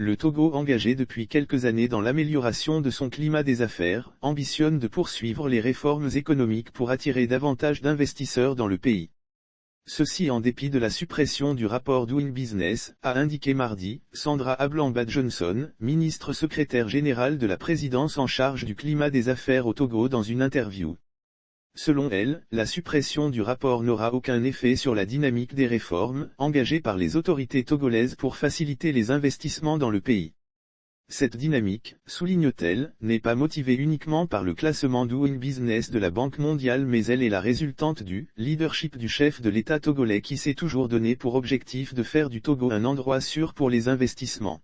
Le Togo, engagé depuis quelques années dans l'amélioration de son climat des affaires, ambitionne de poursuivre les réformes économiques pour attirer davantage d'investisseurs dans le pays. Ceci en dépit de la suppression du rapport Doing Business, a indiqué mardi, Sandra Ablamba-Johnson, ministre secrétaire générale de la présidence en charge du climat des affaires au Togo dans une interview. Selon elle, la suppression du rapport n'aura aucun effet sur la dynamique des réformes, engagées par les autorités togolaises pour faciliter les investissements dans le pays. Cette dynamique, souligne-t-elle, n'est pas motivée uniquement par le classement Doing Business de la Banque mondiale, mais elle est la résultante du leadership du chef de l'État togolais qui s'est toujours donné pour objectif de faire du Togo un endroit sûr pour les investissements.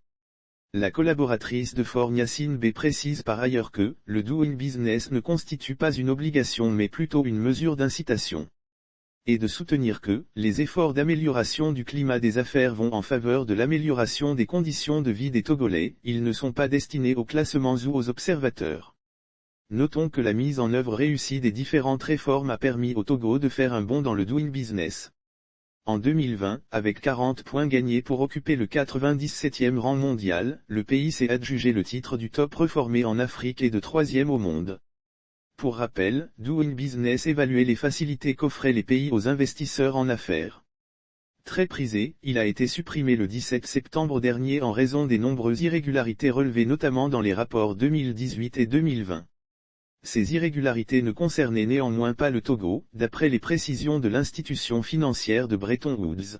La collaboratrice de Faure Gnassingbé B précise par ailleurs que le Doing Business ne constitue pas une obligation mais plutôt une mesure d'incitation. Et de soutenir que les efforts d'amélioration du climat des affaires vont en faveur de l'amélioration des conditions de vie des Togolais, ils ne sont pas destinés aux classements ou aux observateurs. Notons que la mise en œuvre réussie des différentes réformes a permis au Togo de faire un bond dans le Doing Business. En 2020, avec 40 points gagnés pour occuper le 97e rang mondial, le pays s'est adjugé le titre du top réformé en Afrique et de 3e au monde. Pour rappel, Doing Business évaluait les facilités qu'offraient les pays aux investisseurs en affaires. Très prisé, il a été supprimé le 17 septembre dernier en raison des nombreuses irrégularités relevées notamment dans les rapports 2018 et 2020. Ces irrégularités ne concernaient néanmoins pas le Togo, d'après les précisions de l'institution financière de Bretton Woods.